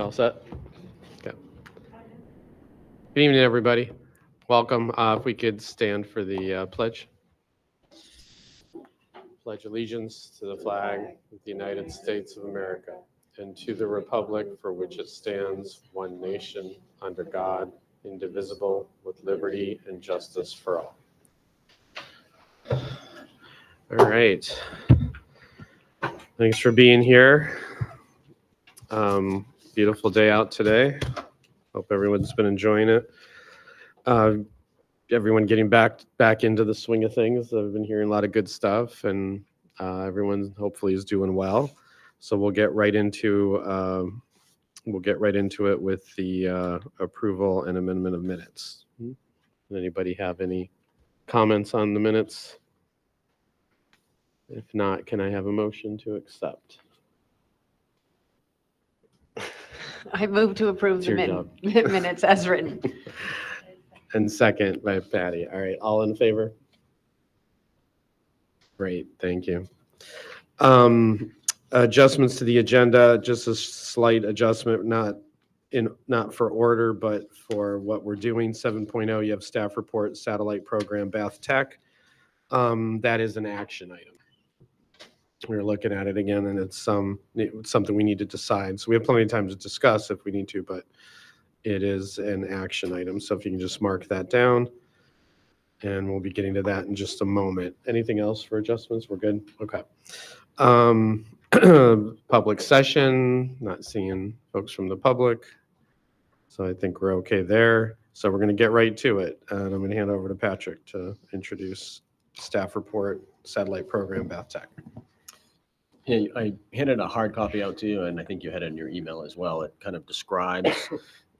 All set? Okay. Good evening, everybody. Welcome. If we could stand for the pledge. Pledge allegiance to the flag of the United States of America and to the republic for which it stands, one nation, under God, indivisible, with liberty and justice for all. All right. Thanks for being here. Beautiful day out today. Hope everyone's been enjoying it. Everyone getting back into the swing of things. I've been hearing a lot of good stuff, and everyone hopefully is doing well. So we'll get right into it with the approval and amendment of minutes. Does anybody have any comments on the minutes? If not, can I have a motion to accept? I move to approve the minutes as written. And second by Patty. All right, all in favor? Great, thank you. Adjustments to the agenda, just a slight adjustment, not for order, but for what we're doing. 7.0, you have staff report, satellite program, Bath Tech. That is an action item. We're looking at it again, and it's something we need to decide. So we have plenty of time to discuss if we need to, but it is an action item. So if you can just mark that down, and we'll be getting to that in just a moment. Anything else for adjustments? We're good? Okay. Public session, not seeing folks from the public. So I think we're okay there. So we're going to get right to it. And I'm going to hand over to Patrick to introduce staff report, satellite program, Bath Tech. Yeah, I handed a hard copy out to you, and I think you had it in your email as well. It kind of describes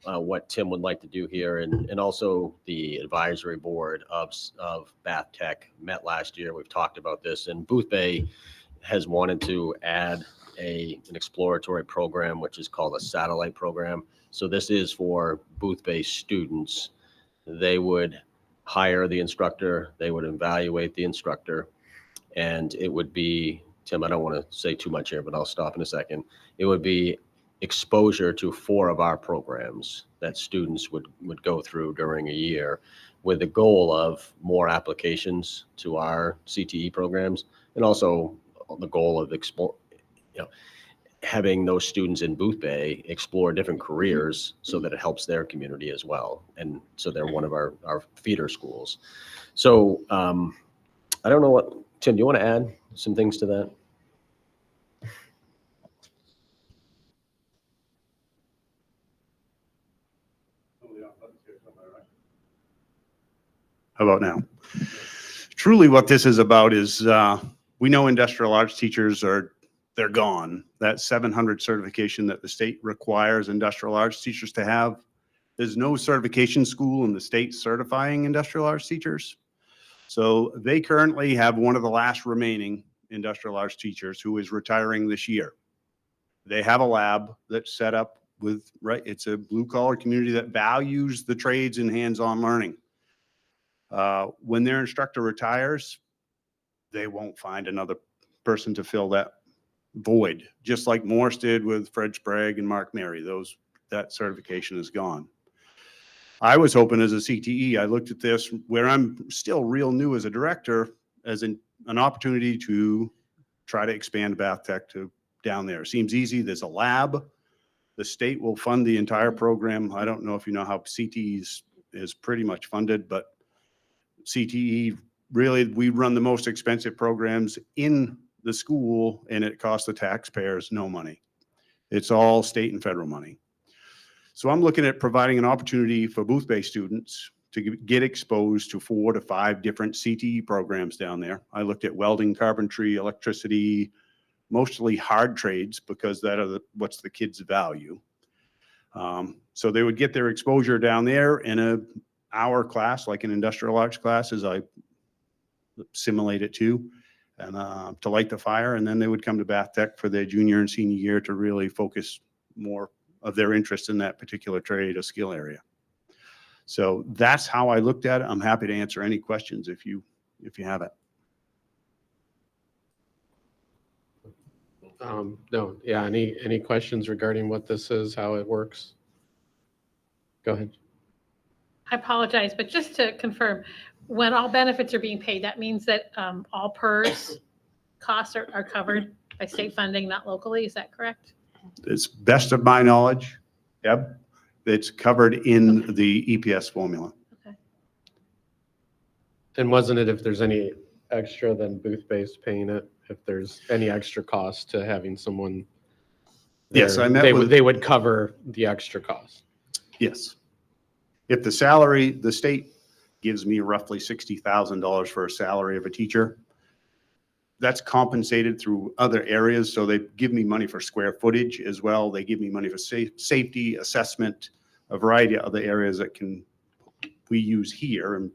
what Tim would like to do here, and also the advisory board of Bath Tech met last year. We've talked about this, and Booth Bay has wanted to add an exploratory program, which is called a satellite program. So this is for Booth Bay students. They would hire the instructor, they would evaluate the instructor, and it would be, Tim, I don't want to say too much here, but I'll stop in a second. It would be exposure to 4 of our programs that students would go through during a year, with the goal of more applications to our CTE programs, and also the goal of having those students in Booth Bay explore different careers so that it helps their community as well. And so they're one of our feeder schools. So I don't know what, Tim, do you want to add some things to that? How about now? Truly what this is about is we know industrial arts teachers they're gone. That 700 certification that the state requires industrial arts teachers to have, there's no certification school in the state certifying industrial arts teachers. So they currently have one of the last remaining industrial arts teachers who is retiring this year. They have a lab that's set up with, it's a blue collar community that values the trades and hands-on learning. When their instructor retires, they won't find another person to fill that void, just like Morse did with Fred Sprague and Mark Mary. That certification is gone. I was hoping as a CTE, I looked at this where I'm still real new as a director, as an opportunity to try to expand Bath Tech to down there. Seems easy. There's a lab. The state will fund the entire program. I don't know if you know how CTE is pretty much funded, but CTE, really, we run the most expensive programs in the school, and it costs the taxpayers no money. It's all state and federal money. So I'm looking at providing an opportunity for Booth Bay students to get exposed to 4 to 5 different CTE programs down there. I looked at welding, carpentry, electricity, mostly hard trades, because what's the kids' value. So they would get their exposure down there in an hour class, like an industrial arts class, as I simulate it to, and to light the fire. And then they would come to Bath Tech for their junior and senior year to really focus more of their interest in that particular trade or skill area. So that's how I looked at it. I'm happy to answer any questions if you have it. No, yeah, any questions regarding what this is, how it works? Go ahead. I apologize, but just to confirm, when all benefits are being paid, that means that all PERS costs are covered by state funding, not locally, is that correct? It's best of my knowledge. Yep. It's covered in the EPS formula. And wasn't it if there's any extra than booth-based paying it, if there's any extra cost to having someone Yes, there, I met they with- would, they would cover the extra cost. Yes. If the salary, the state gives me roughly $60,000 for a salary of a teacher, that's compensated through other areas. So they give me money for square footage as well. They give me money for safety, assessment, a variety of other areas that we use here and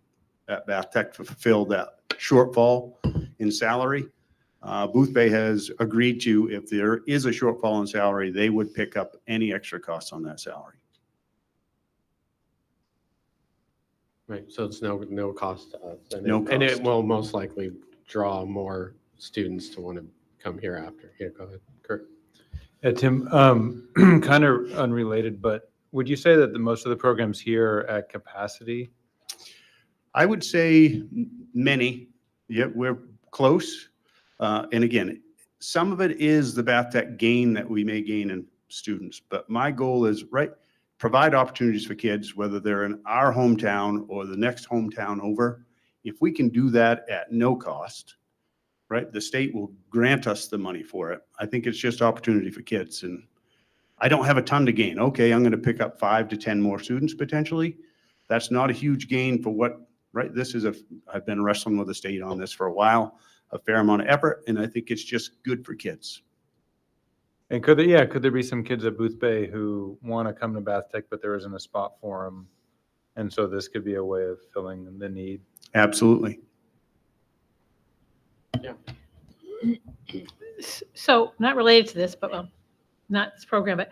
at Bath Tech to fulfill that shortfall in salary. Booth Bay has agreed to, if there is a shortfall in salary, they would pick up any extra costs on that salary. Right, so it's no cost to us. And No and it cost. will most likely draw more students to want to come here after. Yeah, go ahead, Kurt. Yeah, Tim, kind of unrelated, but would you say that most of the programs here are at capacity? I would say many. Yeah, we're close. And again, some of it is the Bath Tech gain that we may gain in students. But my goal is, provide opportunities for kids, whether they're in our hometown or the next hometown over. If we can do that at no cost, right, the state will grant us the money for it. I think it's just opportunity for kids. And I don't have a ton to gain. Okay, I'm going to pick up 5 to 10 more students potentially. That's not a huge gain for what, right? I've been wrestling with the state on this for a while, a fair amount of effort, and I think it's just good for kids. And could there be some kids at Booth Bay who want to come to Bath Tech, but there isn't a spot for them? And so this could be a way of filling the need. Absolutely. So not related to this, but well, not this program, but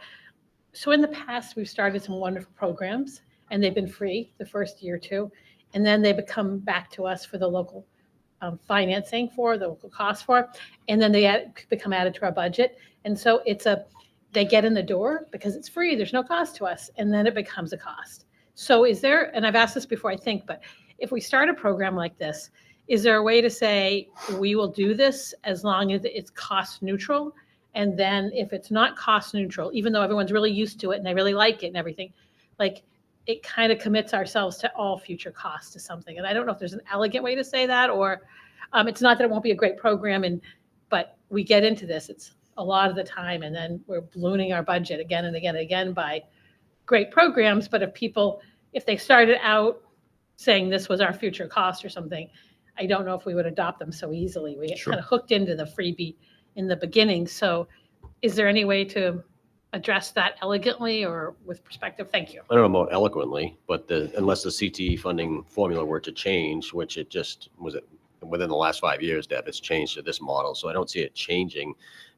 so in the past, we've started some wonderful programs and they've been free the first year or two. And then they become back to us for the local financing for, the local cost for, and then they become added to our budget. And so they get in the door because it's free, there's no cost to us, and then it becomes a cost. So is there, and I've asked this before, I think, but if we start a program like this, is there a way to say, we will do this as long as it's cost neutral? And then if it's not cost neutral, even though everyone's really used to it and they really like it and everything, like it kind of commits ourselves to all future costs to something. And I don't know if there's an elegant way to say that, or it's not that it won't be a great program, but we get into this, it's a lot of the time, and then we're ballooning our budget again and again and again by great programs. But if they started out saying this was our future cost or something, I don't know if we would adopt them so easily. We get Sure. kind of hooked into the freebie in the beginning. So is there any way to address that elegantly or with perspective? Thank you. I don't know about eloquently, but unless the CTE funding formula were to change, which it just was within the last 5 years, Deb, it's changed to this model. So I don't see it changing.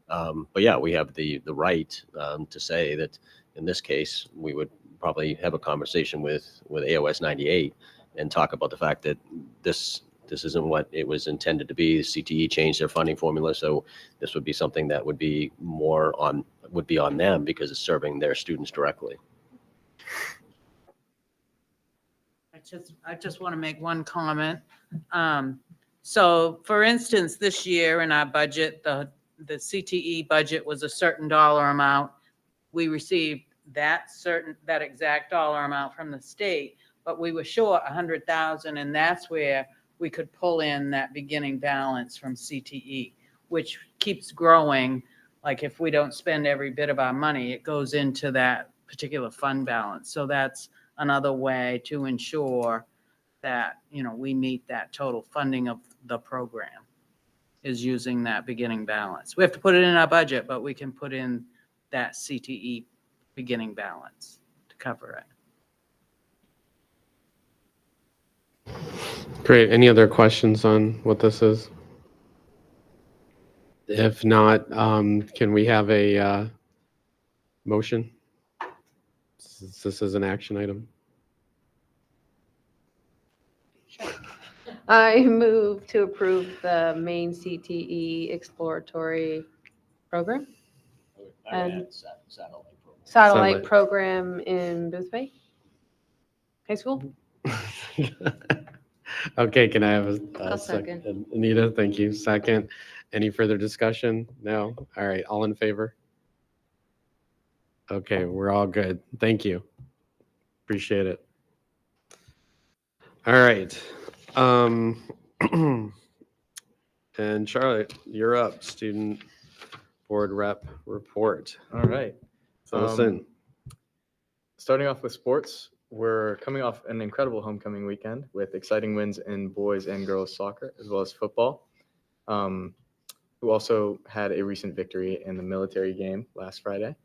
But yeah, we have the right to say that in this case, we would probably have a conversation with AOS 98 and talk about the fact that this isn't what it was intended to be. The CTE changed their funding formula, so this would be something that would be on them because it's serving their students directly. I just want to make one comment. So for instance, this year in our budget, the CTE budget was a certain dollar amount. We received that exact dollar amount from the state, but we were short 100,000, and that's where we could pull in that beginning balance from CTE, which keeps growing. Like if we don't spend every bit of our money, it goes into that particular fund balance. So that's another way to ensure that, we meet that total funding of the program, is using that beginning balance. We have to put it in our budget, but we can put in that CTE beginning balance to cover it. Great. Any other questions on what this is? If not, can we have a motion? Since this is an action item. I move to approve the main CTE exploratory program, I would And- add satellite program. satellite Satellite. program in Boothbay High School. Okay, can I have a I'll second? second. Anita, thank you. Second. Any further discussion? No? All right, all in favor? Okay, we're all good. Thank you. Appreciate it. All right. And Charlotte, you're up. Student board rep report. All right. Fill us in. Starting off with sports, we're coming off an incredible homecoming weekend with exciting wins in boys and girls soccer, as well as football. Who also had a recent victory in the military game last Friday.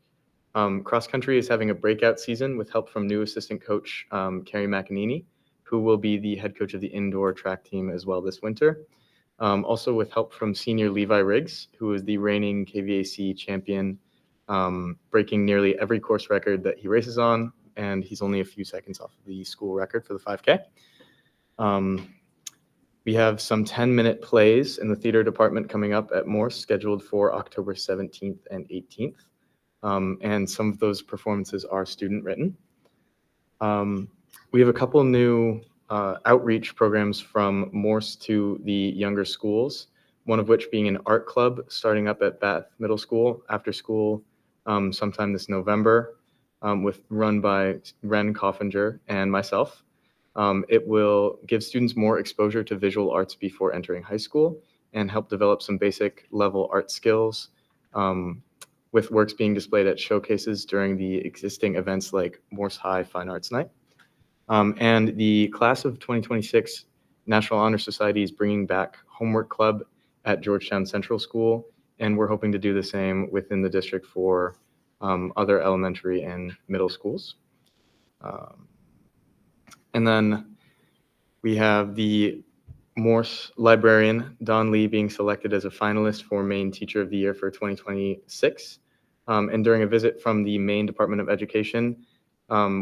Cross country is having a breakout season with help from new assistant coach Carrie McEnany, who will be the head coach of the indoor track team as well this winter. Also with help from senior Levi Riggs, who is the reigning KVAC champion, breaking nearly every course record that he races on, and he's only a few seconds off of the school record for the 5K. We have some 10-minute plays in the theater department coming up at Morse, scheduled for October 17th and 18th. And some of those performances are student written. We have a couple new outreach programs from Morse to the younger schools, one of which being an art club starting up at Bath Middle School after school sometime this November, run by Ren Coffinger and myself. It will give students more exposure to visual arts before entering high school and help develop some basic level art skills, with works being displayed at showcases during the existing events like Morse High Fine Arts Night. And the class of 2026 National Honor Society is bringing back Homework Club at Georgetown Central School, and we're hoping to do the same within the district for other elementary and middle schools. And then we have the Morse librarian, Don Lee, being selected as a finalist for Maine Teacher of the Year for 2026. And during a visit from the Maine Department of Education,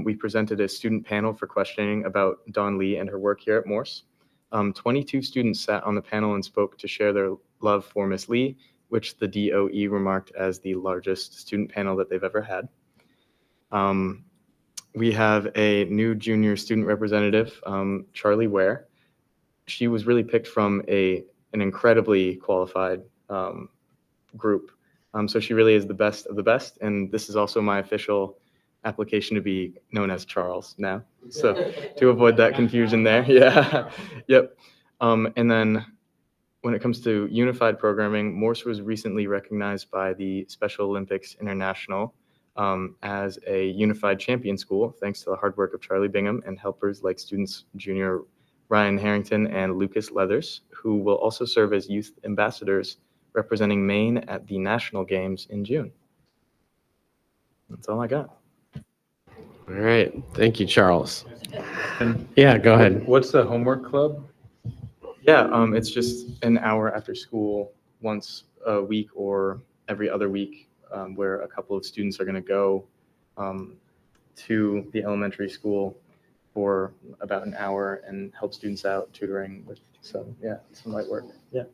we presented a student panel for questioning about Don Lee and her work here at Morse. 22 students sat on the panel and spoke to share their love for Miss Lee, which the DOE remarked as the largest student panel that they've ever had. We have a new junior student representative, Charlie Ware. She was really picked from an incredibly qualified group. So she really is the best of the best. And this is also my official application to be known as Charles now. So to avoid that confusion there. Yeah. Yep. And then when it comes to unified programming, Morse was recently recognized by the Special Olympics International as a unified champion school, thanks to the hard work of Charlie Bingham and helpers like students junior Ryan Harrington and Lucas Leathers, who will also serve as youth ambassadors representing Maine at the national games in June. That's all I got. All right. Thank you, Charles. Yeah, go ahead. What's the homework club? Yeah, it's just an hour after school once a week or every other week, where a couple of students are going to go to the elementary school for about an hour and help students out tutoring with some light work. Yeah.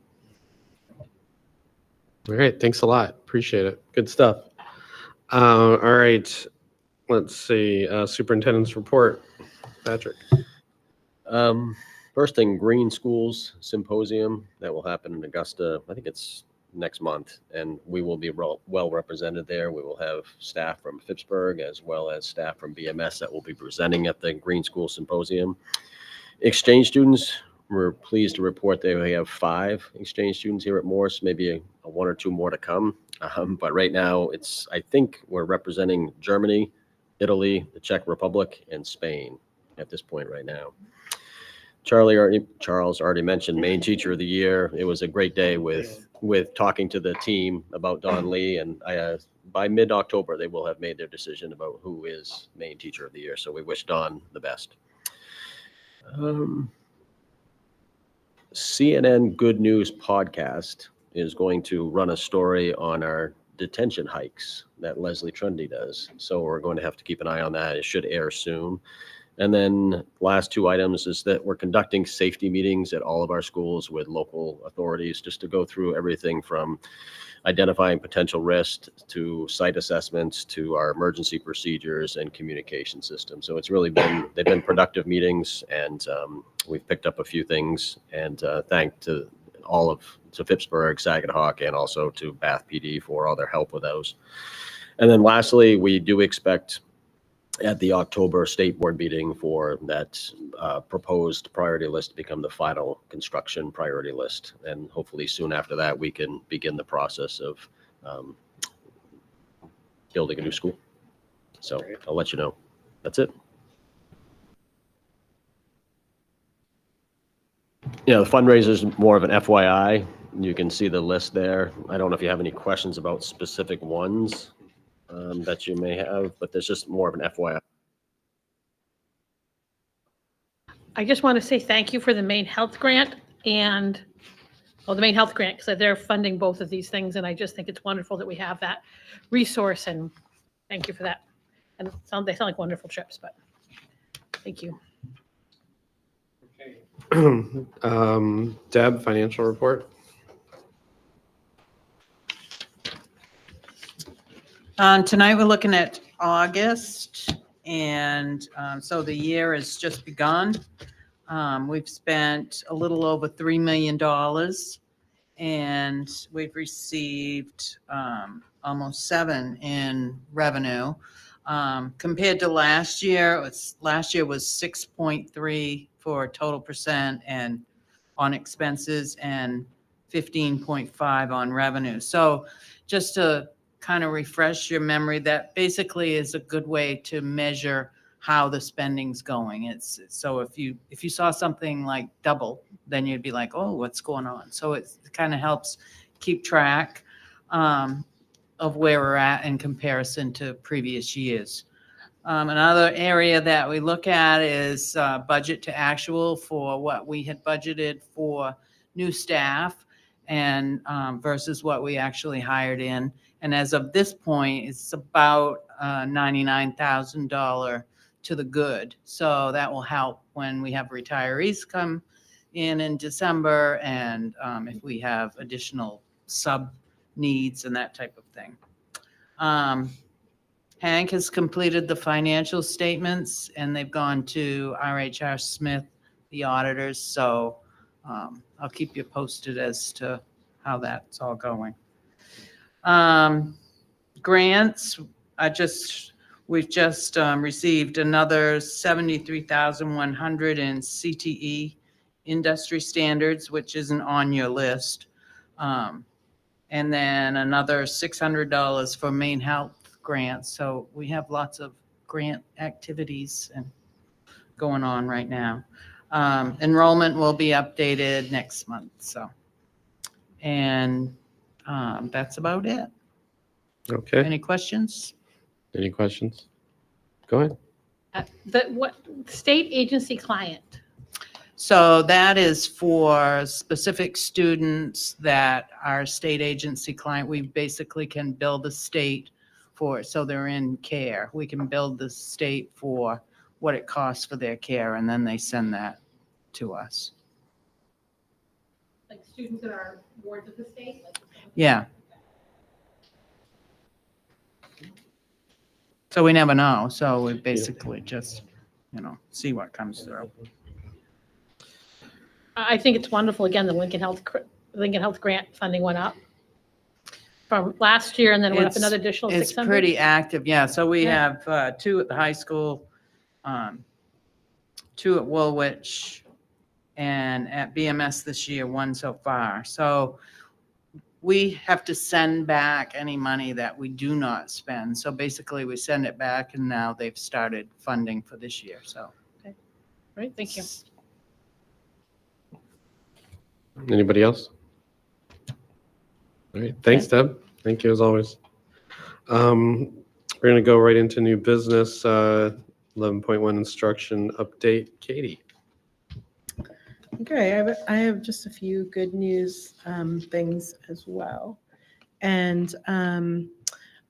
All right. Thanks a lot. Appreciate it. Good stuff. All right. Let's see. Superintendent's report. Patrick. First thing, Green Schools Symposium that will happen in Augusta. I think it's next month, and we will be well represented there. We will have staff from Phippsburg as well as staff from BMS that will be presenting at the Green School Symposium. Exchange students, we're pleased to report that we have 5 exchange students here at Morse, maybe a 1 or 2 more to come. But right now, I think we're representing Germany, Italy, the Czech Republic, and Spain at this point right now. Charles already mentioned Maine Teacher of the Year. It was a great day with talking to the team about Don Lee, and by mid-October, they will have made their decision about who is Maine Teacher of the Year. So we wish Don the best. CNN Good News podcast is going to run a story on our detention hikes that Leslie Trundy does. So we're going to have to keep an eye on that. It should air soon. And then last two items is that we're conducting safety meetings at all of our schools with local authorities, just to go through everything from identifying potential risks to site assessments to our emergency procedures and communication systems. So it's really they've been productive meetings, and we've picked up a few things, and thank to Phippsburg, Saginaw, and also to Bath PD for all their help with those. And then lastly, we do expect at the October state board meeting for that proposed priority list to become the final construction priority list. And hopefully soon after that, we can begin the process of building a new school. So I'll let you know. That's it. Yeah, the fundraiser is more of an FYI. You can see the list there. I don't know if you have any questions about specific ones that you may have, but there's just more of an FYI. I just want to say thank you for the Maine Health Grant and, well, the Maine Health Grant, because they're funding both of these things. And I just think it's wonderful that we have that resource, and thank you for that. And they sound like wonderful trips, but thank you. Deb, financial report. Tonight, we're looking at August, and so the year has just begun. We've spent a little over $3 million, and we've received almost $7 million in revenue. Compared to last year, last year was 6.3 for total percent and on expenses, and 15.5 on revenue. So just to kind of refresh your memory, that basically is a good way to measure how the spending's going. It's so if you saw something like double, then you'd be like, oh, what's going on? So it kind of helps keep track of where we're at in comparison to previous years. Another area that we look at is budget to actual for what we had budgeted for new staff and versus what we actually hired in. And as of this point, it's about $99,000 to the good. So that will help when we have retirees come in December, and if we have additional sub needs and that type of thing. Hank has completed the financial statements, and they've gone to RHR Smith, the auditors. So I'll keep you posted as to how that's all going. Grants, we've just received another $73,100 in CTE industry standards, which isn't on your list. And then another $600 for Maine Health grants. So we have lots of grant activities and going on right now. Enrollment will be updated next month. So, and that's about it. Okay. Any questions? Any questions? Go ahead. What state agency client? So that is for specific students that are state agency client. We basically can bill the state for it. So they're in care. We can bill the state for what it costs for their care, and then they send that to us. Like students that are wards of the state? Yeah. So we never know. So we basically just, see what comes through. I think it's wonderful. Again, the Lincoln Health Grant funding went up from last year, and then went up another additional 600. It's pretty active, yeah. So we Yeah. have 2 at the high school, 2 at Woolwich, and at BMS this year, 1 so far. So we have to send back any money that we do not spend. So basically, we send it back, and now they've started funding for this year. So, Great, thank you. Anybody else? All right. Thanks, Deb. Thank you as always. We're going to go right into new business, 11.1 instruction update. Katie. Okay, I have just a few good news things as well. And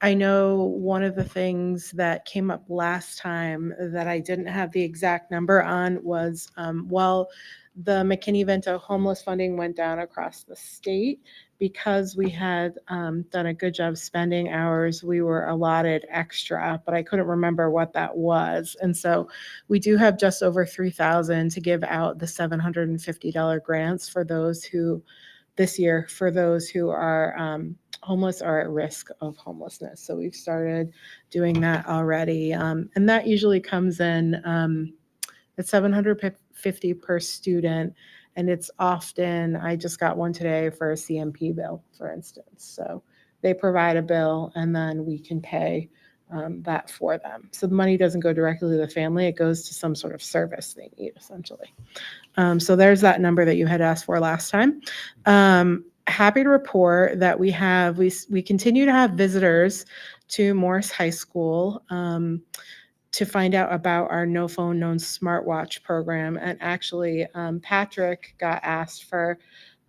I know one of the things that came up last time that I didn't have the exact number on was, well, the McKinney-Vento homeless funding went down across the state. Because we had done a good job spending hours, we were allotted extra, but I couldn't remember what that was. And so we do have just over 3,000 to give out the $750 grants for those who, this year, for those who are homeless or at risk of homelessness. So we've started doing that already. And that usually comes in at $750 per student. And it's often, I just got one today for a CMP bill, for instance. So they provide a bill and then we can pay that for them. So the money doesn't go directly to the family, it goes to some sort of service they need, essentially. So there's that number that you had asked for last time. Happy to report that we continue to have visitors to Morris High School to find out about our No Phone Known Smartwatch program. And actually, Patrick got asked for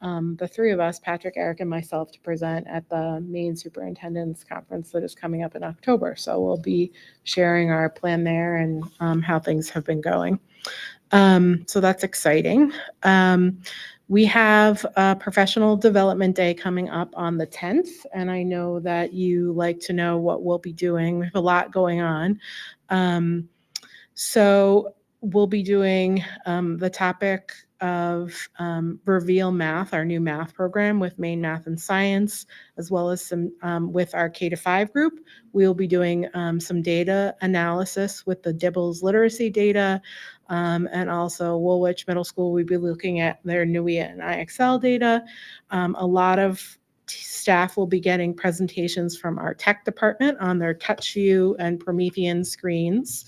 the three of us, Patrick, Eric, and myself, to present at the Maine Superintendent's Conference that is coming up in October. So we'll be sharing our plan there and how things have been going. So that's exciting. We have a professional development day coming up on the 10th, and I know that you like to know what we'll be doing. We have a lot going on. So we'll be doing the topic of Reveal Math, our new math program with Maine Math and Science, as well as some with our K-5 group. We'll be doing some data analysis with the Dibbles literacy data, and also Woolwich Middle School, we'll be looking at their NUIA and IXL data. A lot of staff will be getting presentations from our tech department on their TouchView and Promethean screens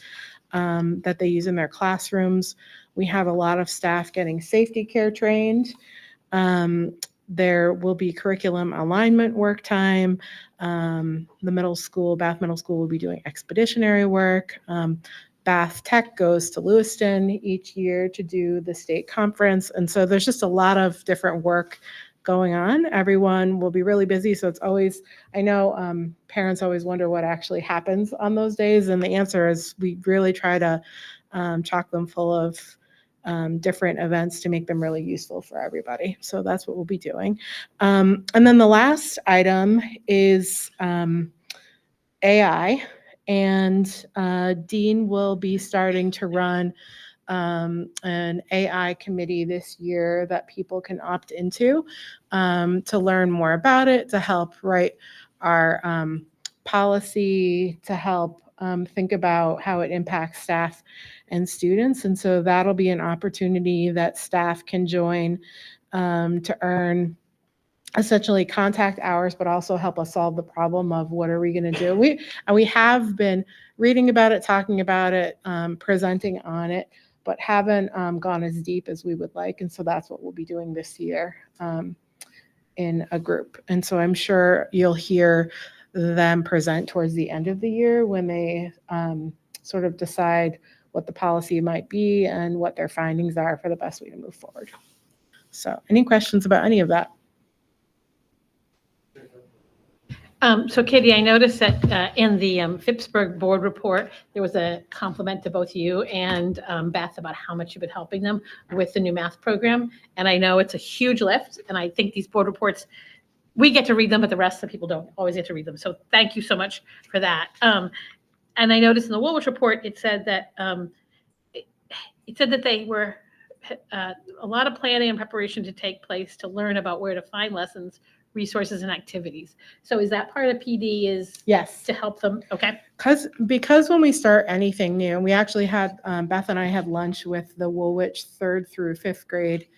that they use in their classrooms. We have a lot of staff getting safety care trained. There will be curriculum alignment work time. The middle school, Bath Middle School, will be doing expeditionary work. Bath Tech goes to Lewiston each year to do the state conference. And so there's just a lot of different work going on. Everyone will be really busy. So it's always, I know parents always wonder what actually happens on those days. And the answer is we really try to chock them full of different events to make them really useful for everybody. So that's what we'll be doing. And then the last item is AI. And Dean will be starting to run an AI committee this year that people can opt into to learn more about it, to help write our policy, to help think about how it impacts staff and students. And so that'll be an opportunity that staff can join to earn essentially contact hours, but also help us solve the problem of what are we going to do. We have been reading about it, talking about it, presenting on it, but haven't gone as deep as we would like. And so that's what we'll be doing this year in a group. And so I'm sure you'll hear them present towards the end of the year when they sort of decide what the policy might be and what their findings are for the best way to move forward. So any questions about any of that? So Katie, I noticed that in the Phippsburg board report, there was a compliment to both you and Beth about how much you've been helping them with the new math program. And I know it's a huge lift. And I think these board reports, we get to read them, but the rest of the people don't always get to read them. So thank you so much for that. And I noticed in the Woolwich report, it said that they were a lot of planning and preparation to take place to learn about where to find lessons, resources, and activities. So is that part of PD is Yes. to help them? Okay. Because when we start anything new, we actually had, Beth and I had lunch with the Woolwich 3rd through 5th grade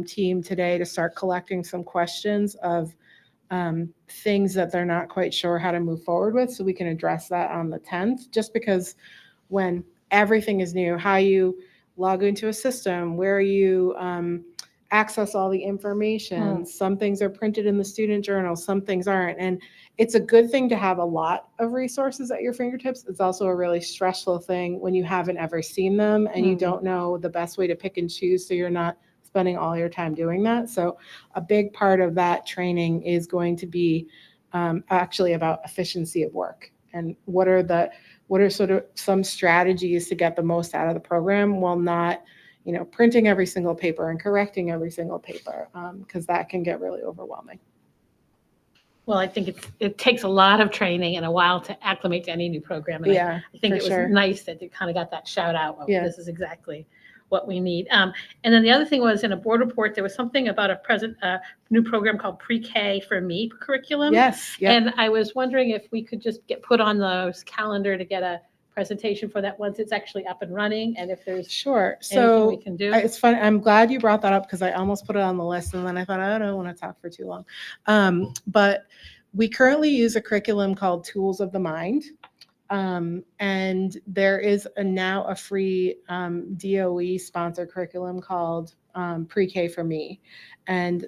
team today to start collecting some questions of things that they're not quite sure how to move forward with, so we can address that on the 10th. Just because when everything is new, how you log into a system, where you access all the information. Some things are printed in the student journal, some things aren't. And it's a good thing to have a lot of resources at your fingertips. It's also a really stressful thing when you haven't ever seen them and you don't know the best way to pick and choose, so you're not spending all your time doing that. So a big part of that training is going to be actually about efficiency of work and what are sort of some strategies to get the most out of the program while not, printing every single paper and correcting every single paper, because that can get really overwhelming. Well, I think it takes a lot of training and a while to acclimate to any new program. And Yeah, I think for it was sure. nice that it kind of got that shout out of Yeah. this is exactly what we need. And then the other thing was in a board report, there was something about a new program called Pre-K for Me curriculum. Yes. Yeah. And I was wondering if we could just get put on the calendar to get a presentation for that once it's actually up and running, and if there's Sure. anything So we can do. it's fun. I'm glad you brought that up because I almost put it on the list and then I thought, I don't want to talk for too long. But we currently use a curriculum called Tools of the Mind. And there is now a free DOE sponsored curriculum called Pre-K for Me. And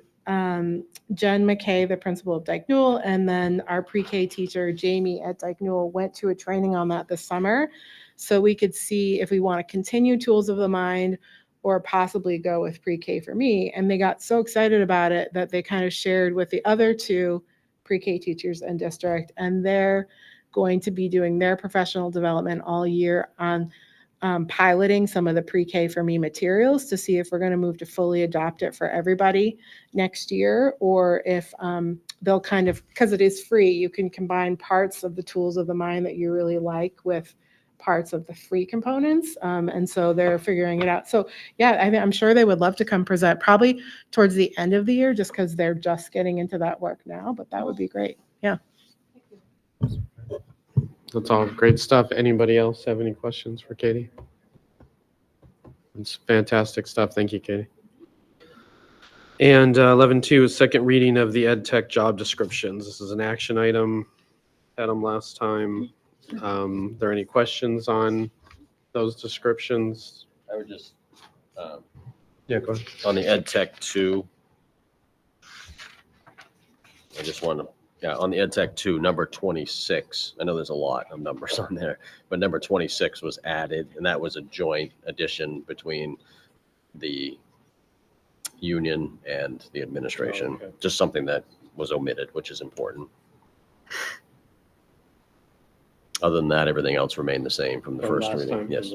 Jen McKay, the principal of Dyke Newell, and then our pre-K teacher, Jamie at Dyke Newell, went to a training on that this summer. So we could see if we want to continue Tools of the Mind or possibly go with Pre-K for Me. And they got so excited about it that they kind of shared with the other two pre-K teachers in district, and they're going to be doing their professional development all year on piloting some of the Pre-K for Me materials to see if we're going to move to fully adopt it for everybody next year, or if they'll kind of, because it is free, you can combine parts of the Tools of the Mind that you really like with parts of the free components. And so they're figuring it out. So yeah, I'm sure they would love to come present probably towards the end of the year, just because they're just getting into that work now, but that would be great. Yeah. That's all great stuff. Anybody else have any questions for Katie? It's fantastic stuff. Thank you, Katie. And 11.2 is second reading of the ed tech job descriptions. This is an action item. Had them last time. There any questions on those descriptions? I would just, Yeah, go ahead. on the Ed Tech 2, I just want to, on the Ed Tech 2, number 26, I know there's a lot of numbers on there, but number 26 was added, and that was a joint addition between the union and the administration. Oh, okay. Just something that was omitted, which is important. Other than that, everything else remained the same from the first reading. Yes.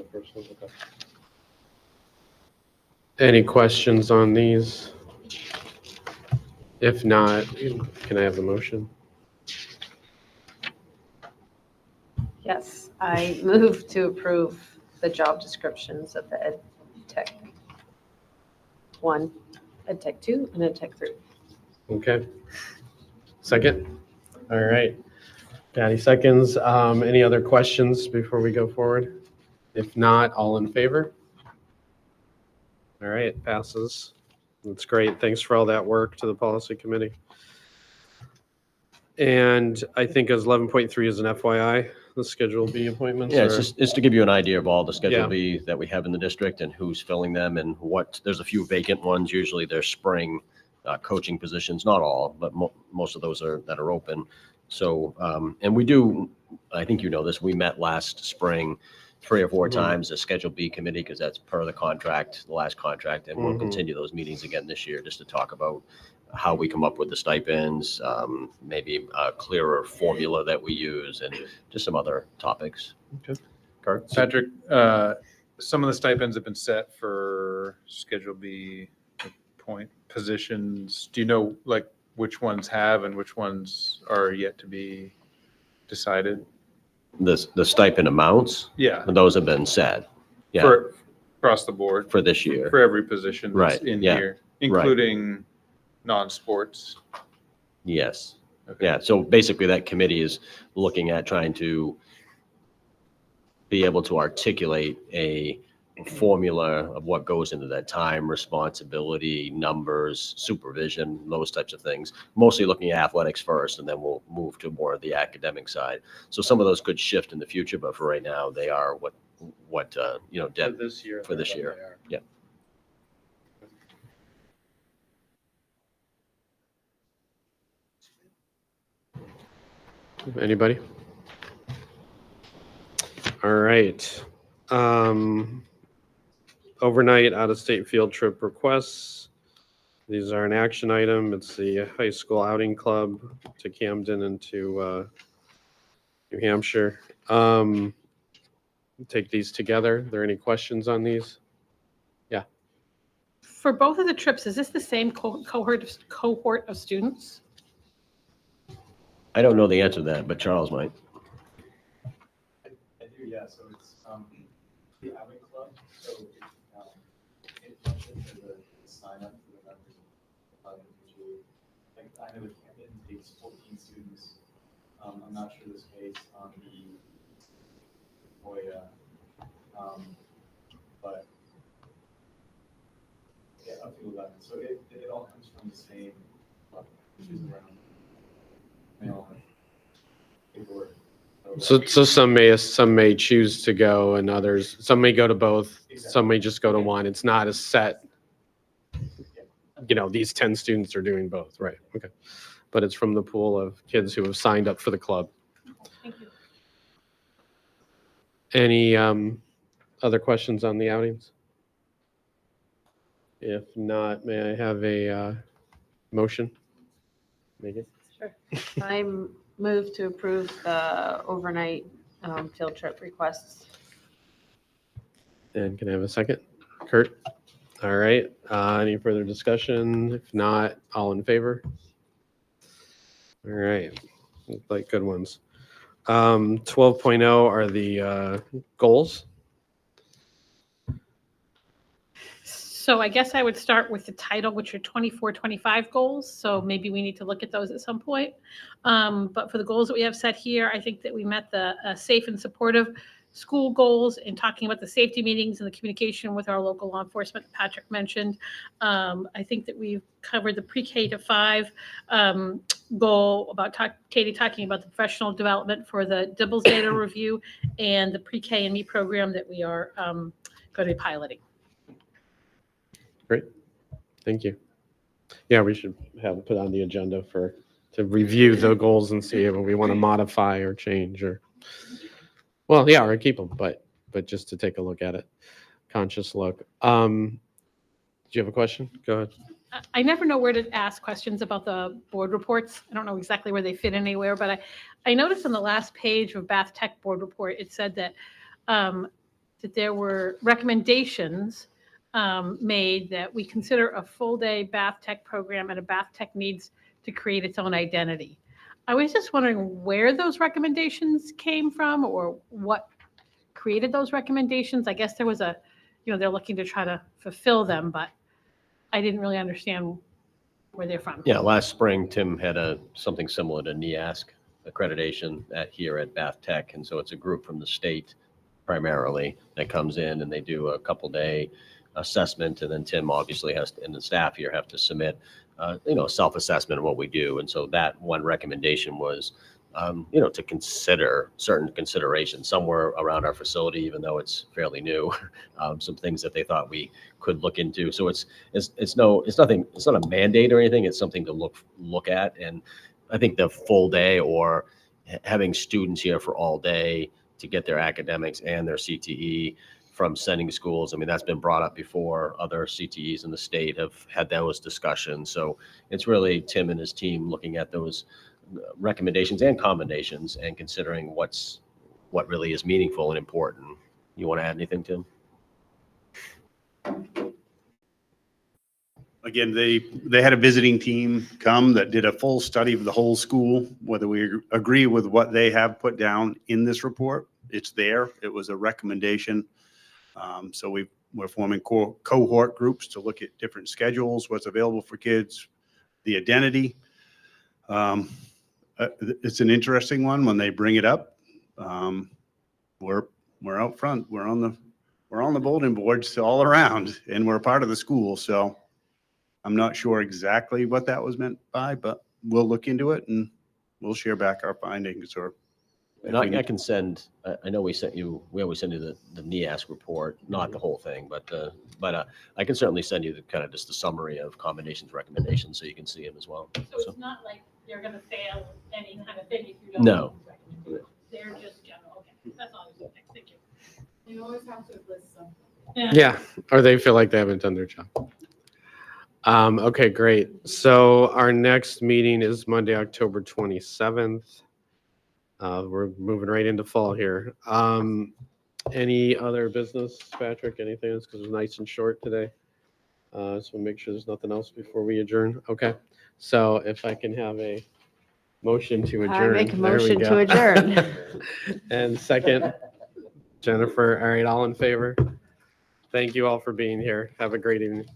Any questions on these? If not, can I have the motion? Yes, I move to approve the job descriptions of the Ed Tech 1, Ed Tech 2, and Ed Tech 3. Okay. Second? All right. Got any seconds? Any other questions before we go forward? If not, all in favor? All right, it passes. That's great. Thanks for all that work to the policy committee. And I think as 11.3 is an FYI, the Schedule B appointments. Yeah, it's are- just, it's to give you an idea of all the Yeah. Schedule B that we have in the district and who's filling them and what, there's a few vacant ones. Usually they're spring coaching positions, not all, but most of those that are open. So, and we do, I think you know this, we met last spring 3 or 4 Mhm. times, the Schedule B committee, because that's per the contract, the last contract, and we'll Mhm. continue those meetings again this year just to talk about how we come up with the stipends, maybe a clearer formula that we use, and just some other topics. Okay. Kurt? Patrick, some of the stipends have been set for Schedule B point positions. Do you know like which ones have and which ones are yet to be decided? The stipend amounts, Yeah, those have been set. Yeah, for across the board, for this year. for every position that's Right, in yeah, here, including non-sports. Yes. Okay. Yeah, so basically that committee is looking at trying to be able to articulate a formula of what goes into that time, responsibility, numbers, supervision, those types of things. Mostly looking at athletics first, and then we'll move to more of the academic side. So some of those could shift in the future, but for right now, they are what Deb, this year. for this year. Yeah. Anybody? All right. Overnight out-of-state field trip requests. These are an action item. It's the high school outing club to Camden and to New Hampshire. Take these together. Are there any questions on these? For both of the trips, is this the same cohort of students? I don't know the answer to that, but Charles might. I do, yeah, so it's the outing club, so it functions as a sign up for the members of the club individually. Like, I know it takes 14 students. I'm not sure this case on the Hoya, but yeah, up to 11. So it all comes from the same club, which is around mail and paperwork. So some may choose to go and others, some may go to both, some may just go to one. It's not a set, these 10 students are doing both, right? Okay. But it's from the pool of kids who have signed up for the club. Thank you. Any other questions on the outings? If not, may I have a motion? Megan? Sure. I move to approve the overnight field trip requests. And can I have a second? Kurt? All right. Any further discussion? If not, all in favor? All right. Look like good ones. 12.0 are the goals. So I guess I would start with the title, which are 24-25 goals. So maybe we need to look at those at some point. But for the goals that we have set here, I think that we met the safe and supportive school goals in talking about the safety meetings and the communication with our local law enforcement that Patrick mentioned. I think that we've covered the pre-K to 5 goal about Katie talking about the professional development for the DIBELS data review and the pre-K and me program that we are going to be piloting. Great. Thank you. Yeah, we should have put on the agenda to review the goals and see if we want to modify or change or, well, yeah, or keep them, but just to take a look at it, conscious look. Do you have a question? Go ahead. I never know where to ask questions about the board reports. I don't know exactly where they fit anywhere, but I noticed on the last page of Bath Tech board report, it said that that there were recommendations made that we consider a full day Bath Tech program and a Bath Tech needs to create its own identity. I was just wondering where those recommendations came from or what created those recommendations. I guess there was they're looking to try to fulfill them, but I didn't really understand where they're from. Yeah, last spring, Tim had something similar to NEASC accreditation here at Bath Tech. And so it's a group from the state primarily that comes in and they do a couple-day assessment. And then Tim obviously and the staff here have to submit, a self-assessment of what we do. And so that one recommendation was, to consider certain considerations somewhere around our facility, even though it's fairly new, some things that they thought we could look into. So it's not a mandate or anything. It's something to look at. And I think the full day or having students here for all day to get their academics and their CTE from sending schools. I mean, that's been brought up before. Other CTEs in the state have had those discussions. So it's really Tim and his team looking at those recommendations and commendations and considering what really is meaningful and important. You want to add anything, Tim? Again, they had a visiting team come that did a full study of the whole school, whether we agree with what they have put down in this report. It's there. It was a recommendation. So we're forming cohort groups to look at different schedules, what's available for kids, the identity. It's an interesting one when they bring it up. We're out front. We're on the bulletin boards all around, and we're a part of the school. So I'm not sure exactly what that was meant by, but we'll look into it and we'll share back our findings. And I can send. I know we always send you the NEASC report, not the whole thing, but I can certainly send you kind of just the summary of commendations, recommendations, so you can see them as well. So it's not like you're going to fail any kind of thing if you don't. No. They're just general. Okay, that's all. Thank you. You always have to list something. Yeah, or they feel like they haven't done their job. Okay, great. So our next meeting is Monday, October 27th. We're moving right into fall here. Any other business, Patrick? Anything else? Because it was nice and short today. Just want to make sure there's nothing else before we adjourn. Okay. So if I can have a motion to I adjourn. make a There we motion to go. adjourn. And second, Jennifer. All right, all in favor? Thank you all for being here. Have a great evening.